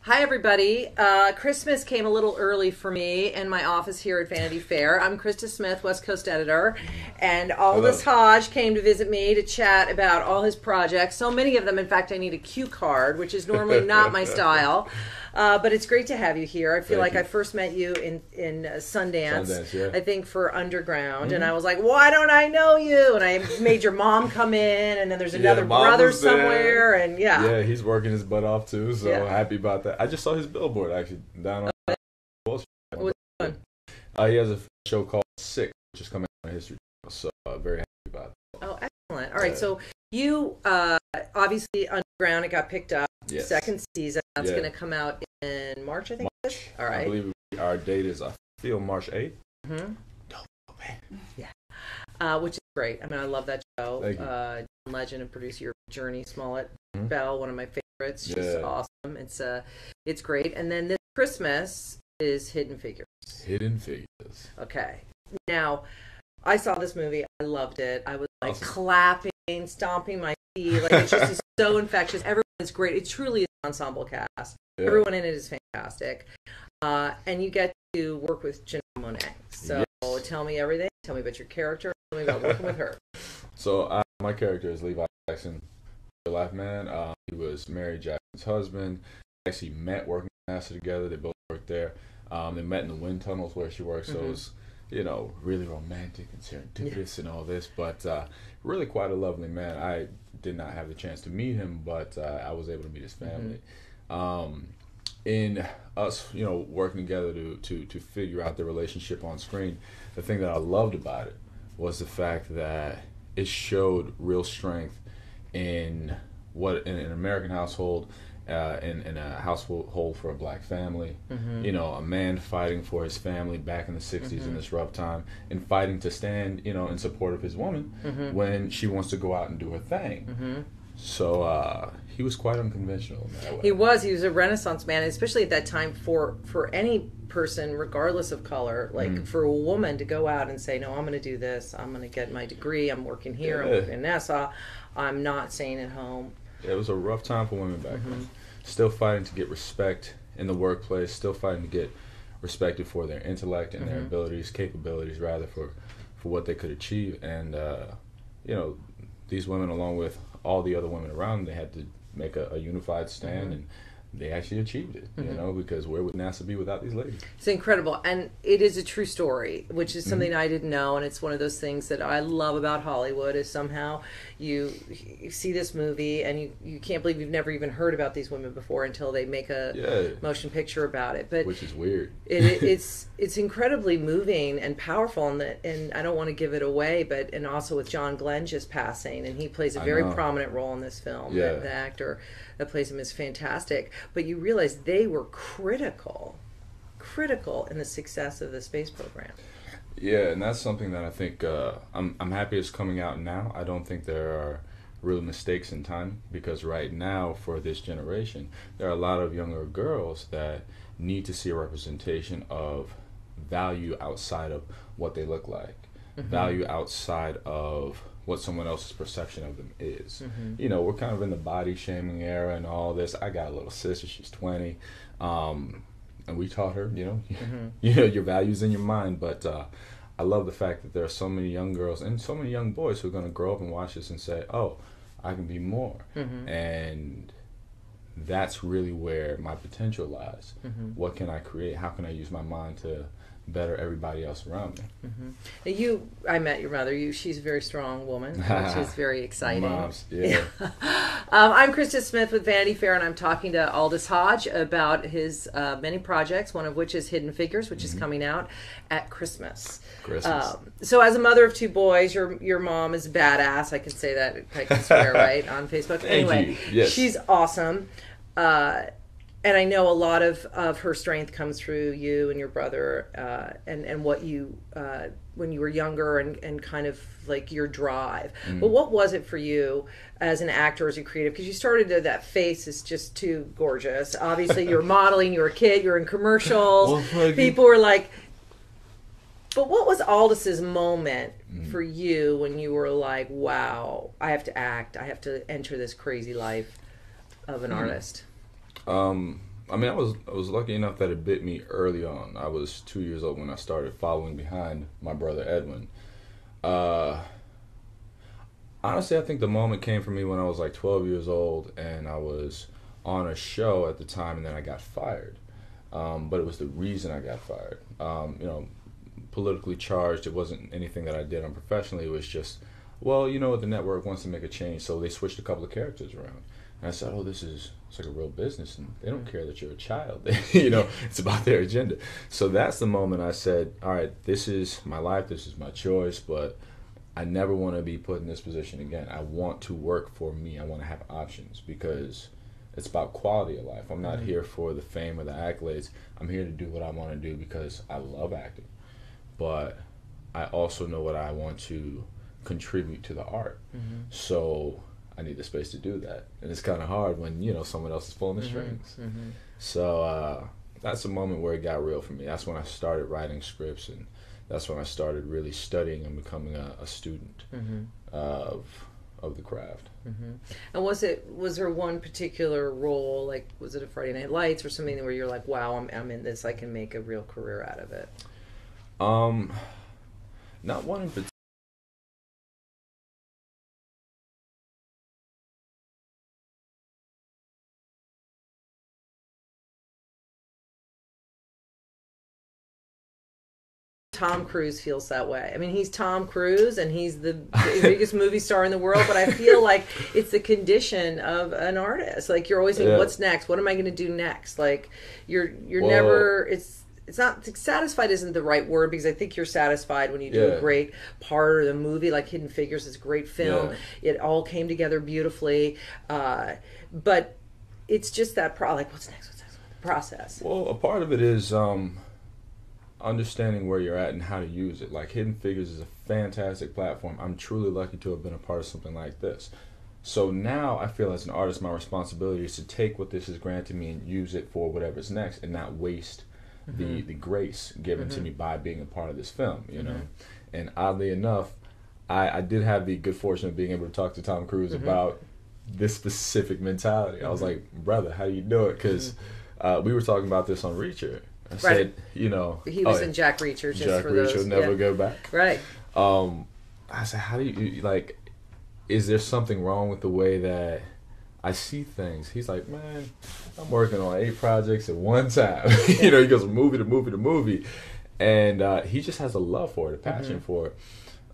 Hi, everybody. Christmas came a little early for me in my office here at Vanity Fair. I'm Krista Smith, West Coast editor, and Aldis Hodge came to visit me to chat about all his projects. So many of them, in fact, I need a cue card, which is normally not my style. But it's great to have you here. I feel like I first met you in Sundance, yeah. I think for Underground, and I was like, why don't I know you? And I made your mom come in, and then there's another brother somewhere, and Yeah, he's working his butt off too, so happy about that. I just saw his billboard actually down on Wall Street. What's fun? He has a show called Sick, which is coming on History Channel, so very happy about it. Oh, excellent. All right, so you, obviously, Underground, it got picked up, second season. That's going to come out in March, I think. All right. I believe our date is, I feel, March 8th. Mm-hmm. Yeah. Which is great. I mean, I love that show. Thank you. John Legend and producer Journey Smollett Bell, one of my favorites. She's awesome. It's great. And then this Christmas is Hidden Figures. Hidden Figures. Okay. Now, I saw this movie. I loved it. I was like clapping, stomping my feet. Like, it's just so infectious. Everyone is great. It truly is an ensemble cast. Yeah. Everyone in it is fantastic. And you get to work with Janelle Monáe. So tell me everything. Tell me about your character. Tell me about working with her. So my character is Levi Jackson, real life man. He was Mary Jackson's husband. They actually met working at NASA together. They both worked there. They met in the wind tunnels where she works. So it was, really romantic and serendipitous and all this. But really quite a lovely man. I did not have the chance to meet him, but I was able to meet his family. In us, working together to figure out the relationship on screen, the thing that I loved about it was the fact that it showed real strength in an American household, in a household for a black family. A man fighting for his family back in the 60s in this rough time, and fighting to stand, in support of his woman when she wants to go out and do her thing. So he was quite unconventional in that way. He was a Renaissance man, especially at that time for any person, regardless of color, like for a woman to go out and say, no, I'm going to do this. I'm going to get my degree. I'm working here. I'm working in NASA. I'm not staying at home. It was a rough time for women back then. Still fighting to get respect in the workplace, still fighting to get respected for their intellect and their capabilities rather, for what they could achieve. And, these women, along with all the other women around them, they had to make a unified stand, and they actually achieved it, because where would NASA be without these ladies? It's incredible, and it is a true story, which is something I didn't know, and it's one of those things that I love about Hollywood, is somehow you see this movie, and you can't believe you've never even heard about these women before until they make a motion picture about it. But which is weird. It's incredibly moving and powerful, and I don't want to give it away, and also with John Glenn just passing, and he plays a very prominent role in this film. The actor that plays him is fantastic. But you realize they were critical in the success of the space program. Yeah, and that's something that I think I'm happy is coming out now. I don't think there are real mistakes in time, because right now, for this generation, there are a lot of younger girls that need to see a representation of value outside of what they look like, value outside of what someone else's perception of them is. We're kind of in the body shaming era and all this. I got a little sister, she's 20, and we taught her, your values in your mind. But I love the fact that there are so many young girls and so many young boys who are going to grow up and watch this and say, oh, I can be more. And that's really where my potential lies. What can I create? How can I use my mind to better everybody else around me? Now I met your mother. She's a very strong woman, which is very exciting. Moms, I'm Krista Smith with Vanity Fair, and I'm talking to Aldis Hodge about his many projects, one of which is Hidden Figures, which is coming out at Christmas. So as a mother of two boys, your mom is badass. I can say that. I can swear, right, on Facebook. Anyway, she's awesome. And I know a lot of her strength comes through you and your brother, and what you, when you were younger, and kind of like your drive. But what was it for you as an actor, as a creative? Because you started that face is just too gorgeous. Obviously, you were modeling, you were a kid, you were in commercials. People were like, but what was Aldis's moment for you when you were like, wow, I have to act, I have to enter this crazy life of an artist? I mean, I was lucky enough that it bit me early on. I was 2 years old when I started following behind my brother Edwin. Honestly, I think the moment came for me when I was like 12 years old, and I was on a show at the time, and then I got fired. But it was the reason I got fired. You know, politically charged. It wasn't anything that I did unprofessionally. It was just, well, you know, the network wants to make a change, so they switched a couple of characters around. And I said, oh, it's like a real business, and they don't care that you're a child. You know, it's about their agenda. So that's the moment I said, all right, this is my life, this is my choice, but I never want to be put in this position again. I want to work for me. I want to have options, because it's about quality of life. I'm not here for the fame or the accolades. I'm here to do what I want to do because I love acting. But I also know what I want to contribute to the art. So I need the space to do that. And it's kind of hard when, you know, someone else is pulling the strings. So that's the moment where it got real for me. That's when I started writing scripts, and that's when I started really studying and becoming a student of the craft. And was there one particular role, like was it a Friday Night Lights or something where you're like, wow, I'm in this, I can make a real career out of it? Not one in particular. Tom Cruise feels that way. I mean, he's Tom Cruise, and he's the biggest movie star in the world, but I feel like it's the condition of an artist. Like, you're always thinking, what's next? What am I going to do next? Like, you're never, it's not, satisfied isn't the right word, because I think you're satisfied when you do a great part of the movie, like Hidden Figures is a great film. It all came together beautifully. But it's just that, like, what's next? Process. Well, a part of it is understanding where you're at and how to use it. Like, Hidden Figures is a fantastic platform. I'm truly lucky to have been a part of something like this. So now I feel as an artist, my responsibility is to take what this has granted me and use it for whatever's next, and not waste the grace given to me by being a part of this film, you know. And oddly enough, I did have the good fortune of being able to talk to Tom Cruise about this specific mentality. I was like, brother, how do you do it? Because we were talking about this on Reacher. I said, you know, he was in Jack Reacher. Just Jack for Reacher, those, Never Go Back. Right. I said, how do you, like, is there something wrong with the way that I see things? He's like, man, I'm working on 8 projects at one time. You know, he goes from movie to movie to movie, and he just has a love for it, a passion for it.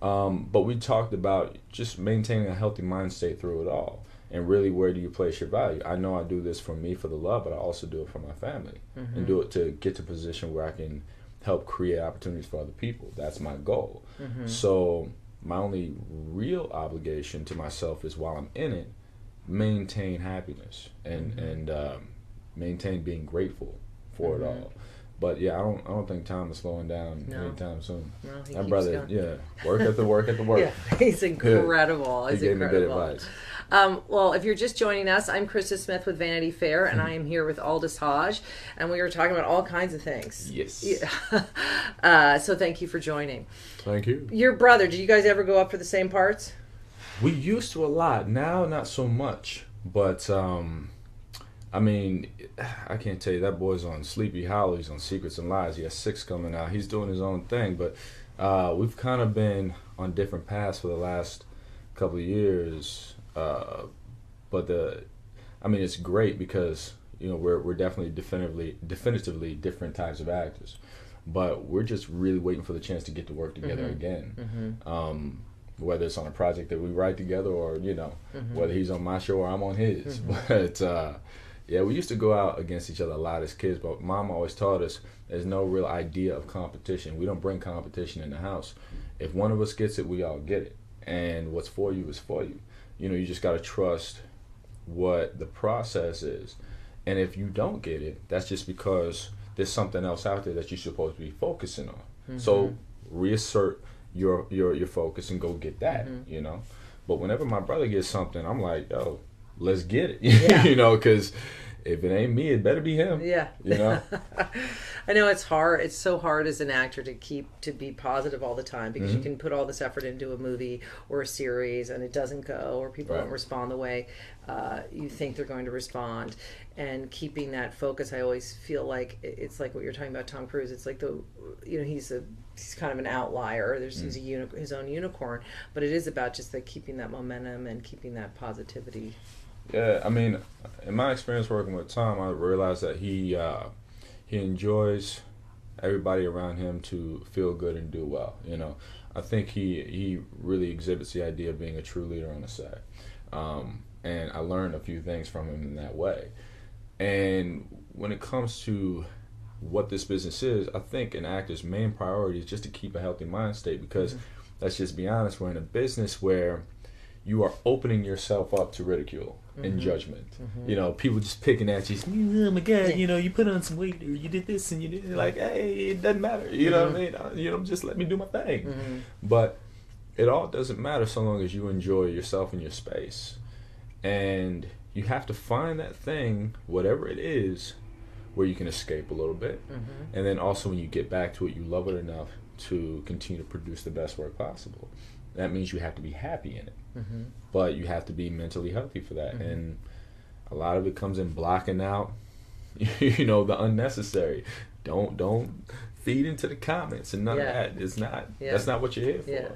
But we talked about just maintaining a healthy mind state through it all. And really, where do you place your value? I know I do this for me, for the love, but I also do it for my family. And do it to get to a position where I can help create opportunities for other people. That's my goal. So my only real obligation to myself is, while I'm in it, maintain happiness and maintain being grateful for it all. But yeah, I don't think Tom is slowing down anytime soon. No, he that brother, going. Work at the work. He's incredible. He gave me good advice. Well, if you're just joining us, I'm Krista Smith with Vanity Fair, and I am here with Aldis Hodge, and we are talking about all kinds of things. Yes. So thank you for joining. Thank you. Your brother, did you guys ever go up for the same parts? We used to a lot. Now, not so much. But, I mean, I can't tell you, that boy's on Sleepy Hollow. He's on Secrets and Lies. He has 6 coming out. He's doing his own thing. But we've kind of been on different paths for the last couple of years. But it's great because, you know, we're definitely definitively different types of actors. But we're just really waiting for the chance to get to work together again. Whether it's on a project that we write together, or, you know, whether he's on my show or I'm on his. But yeah, we used to go out against each other a lot as kids, but Mom always taught us there's no real idea of competition. We don't bring competition in the house. If one of us gets it, we all get it. And what's for you is for you. You know, you just got to trust what the process is. And if you don't get it, that's just because there's something else out there that you're supposed to be focusing on. So reassert your focus and go get that, you know. But whenever my brother gets something, I'm like, yo, let's get it. You know, because if it ain't me, it better be him. Yeah. You know? I know it's hard. It's so hard as an actor to be positive all the time, because you can put all this effort into a movie or a series and it doesn't go, or people don't respond the way you think they're going to respond. And keeping that focus, I always feel like it's like what you're talking about, Tom Cruise. It's like he's kind of an outlier. He's his own unicorn, but it is about just like keeping that momentum and keeping that positivity. Yeah, I mean, in my experience working with Tom, I realized that he enjoys everybody around him to feel good and do well. You know, I think he really exhibits the idea of being a true leader on the set, and I learned a few things from him in that way. And when it comes to what this business is, I think an actor's main priority is just to keep a healthy mind state, because let's just be honest, we're in a business where you are opening yourself up to ridicule and judgment. You know, people just picking at you. Oh my God, you know, you put on some weight, or you did this and you did like, hey, it doesn't matter. You know what I mean? You know, just let me do my thing. But it all doesn't matter so long as you enjoy yourself and your space. And you have to find that thing, whatever it is, where you can escape a little bit. And then also when you get back to it, you love it enough to continue to produce the best work possible. That means you have to be happy in it. But you have to be mentally healthy for that. And a lot of it comes in blocking out, you know, the unnecessary. Don't feed into the comments and none of that. It's not, that's not what you're here for.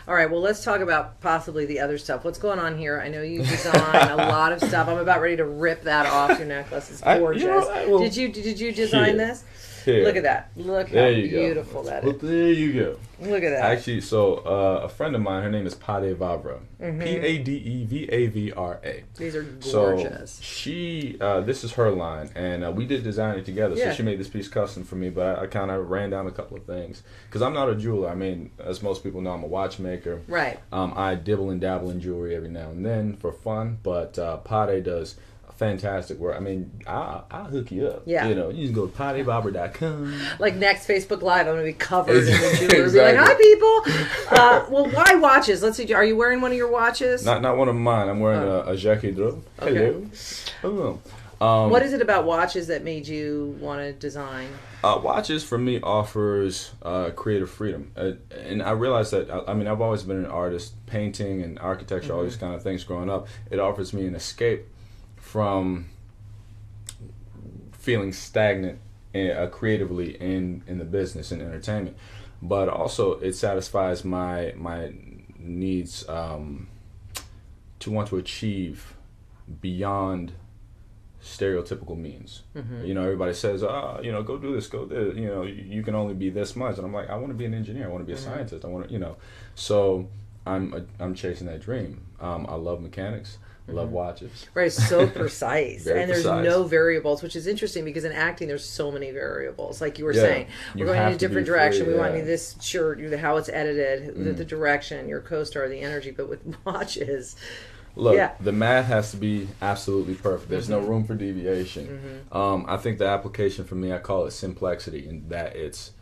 All right, well, let's talk about possibly the other stuff. What's going on here? I know you design a lot of stuff. I'm about ready to rip that off your necklace. It's gorgeous. Did you design this? Here. Look at that. Look how beautiful that is. Well, there you go. Look at that. Actually, so a friend of mine, her name is Pade Vavra. Padevavra. These are gorgeous. So she, this is her line, and we did design it together. So she made this piece custom for me, but I kind of ran down a couple of things. Because I'm not a jeweler. I mean, as most people know, I'm a watchmaker. Right. I dibble and dabble in jewelry every now and then for fun, but Pade does fantastic work. I mean, I'll hook you up. Yeah. You know, you can go to padevavra.com. Like next Facebook Live, I'm going to be covered in the jewelry. Be like, hi, people. Well, why watches? Let's see. Are you wearing one of your watches? Not one of mine. I'm wearing a Jacques Dreux. Okay. Hello. What is it about watches that made you want to design? Watches, for me, offers creative freedom. And I realized that, I mean, I've always been an artist, painting and architecture, all these kind of things growing up. It offers me an escape from feeling stagnant creatively in the business and entertainment, but also it satisfies my needs to want to achieve beyond stereotypical means. You know, everybody says, you know, go do this, go this, you know, you can only be this much, and I'm like, I want to be an engineer, I want to be a scientist, I want to, you know, so I'm chasing that dream. I love mechanics. Love watches. Right, so precise. And there's no variables, which is interesting because in acting there's so many variables. Like you were saying, we're going in a different direction. We want this shirt, how it's edited, the direction, your co-star, the energy. But with watches, look, the math has to be absolutely perfect. There's no room for deviation. I think the application for me, I call it simplexity, in that it's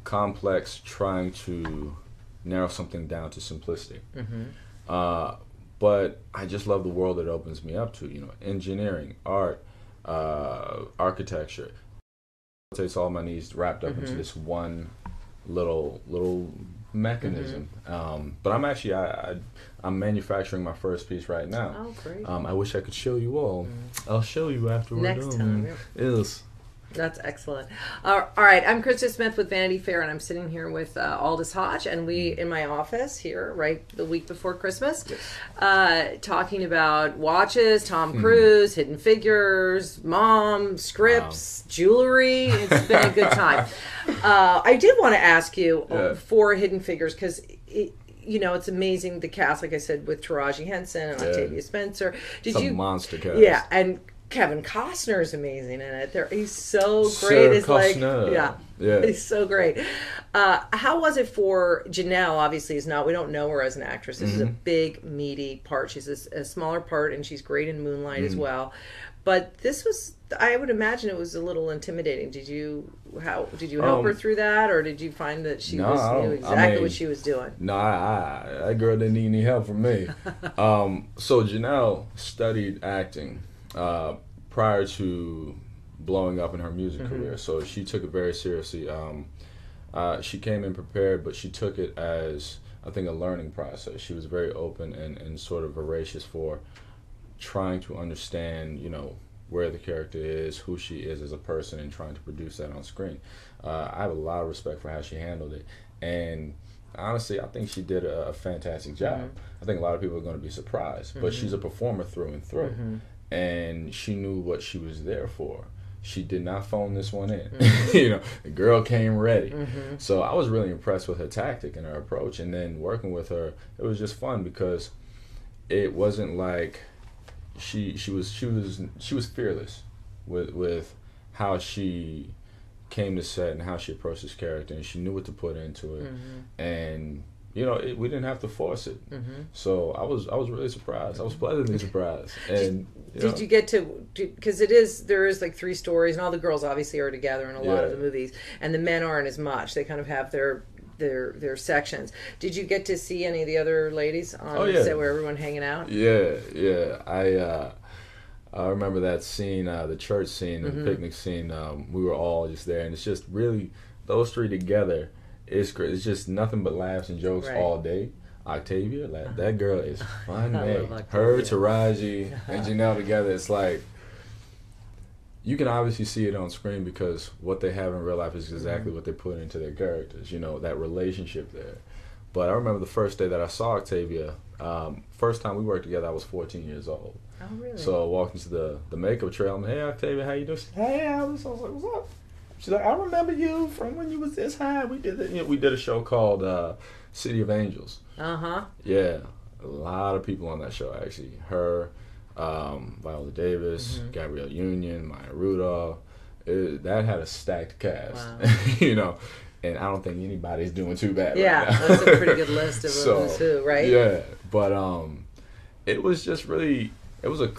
complex trying to narrow something down to simplicity. But I just love the world it opens me up to. You know, engineering, art, architecture. It takes all my needs wrapped up into this one little mechanism. But I'm actually I'm manufacturing my first piece right now. Oh, great! I wish I could show you all. I'll show you after we're done. Next time. Yes. That's excellent. All right, I'm Krista Smith with Vanity Fair, and I'm sitting here with Aldis Hodge, and we in my office here, right the week before Christmas, talking about watches, Tom Cruise, Hidden Figures, Mom, scripts, jewelry. It's been a good time. I did want to ask you for Hidden Figures, because you know, it's amazing, the cast, like I said, with Taraji Henson and Octavia Spencer. Monster cast. Yeah, and Kevin Costner is amazing in it. He's so great. It's like, he's so great. How was it for Janelle? Obviously, we don't know her as an actress. This is a big, meaty part. She's a smaller part, and she's great in Moonlight as well. But this was, I would imagine, it was a little intimidating. Did you help her through that, or did you find that she knew exactly what she was doing? No, that girl didn't need any help from me. So Janelle studied acting prior to blowing up in her music career. So she took it very seriously. She came in prepared, but she took it as, I think, a learning process. She was very open and sort of voracious for trying to understand, you know, where the character is, who she is as a person, and trying to produce that on screen. I have a lot of respect for how she handled it. And honestly, I think she did a fantastic job. I think a lot of people are going to be surprised, but she's a performer through and through. And she knew what she was there for. She did not phone this one in. You know, the girl came ready. So I was really impressed with her tactic and her approach. And then working with her, it was just fun because it wasn't like she was fearless with how she came to set and how she approached this character, and she knew what to put into it. And you know, we didn't have to force it. So I was really surprised. I was pleasantly surprised. And did you get to, because there is like 3 stories, and all the girls obviously are together in a lot of the movies, and the men aren't as much. They kind of have their sections. Did you get to see any of the other ladies on the set where everyone hanging out? Yeah. I remember that scene, the church scene, the picnic scene. We were all just there, and it's just really those 3 together. It's great. It's just nothing but laughs and jokes all day. Octavia, that girl is funny. Her, Taraji, and Janelle together, it's like, you can obviously see it on screen because what they have in real life is exactly what they put into their characters, you know, that relationship there. But I remember the first day that I saw Octavia, first time we worked together, I was 14 years old. Oh, really? So I walked into the makeup trail. I'm like, hey, Octavia, how you doing? She's like, hey, Aldis. I was like, what's up? She's like, I remember you from when you was this high. We did it. You know, we did a show called City of Angels. Yeah, a lot of people on that show actually. Her, Viola Davis, Gabrielle Union, Maya Rudolph. That had a stacked cast. Wow. You know, and I don't think anybody's doing too bad. Yeah, right now. That's a pretty good list of them too, right? Yeah, but it was just really, it was a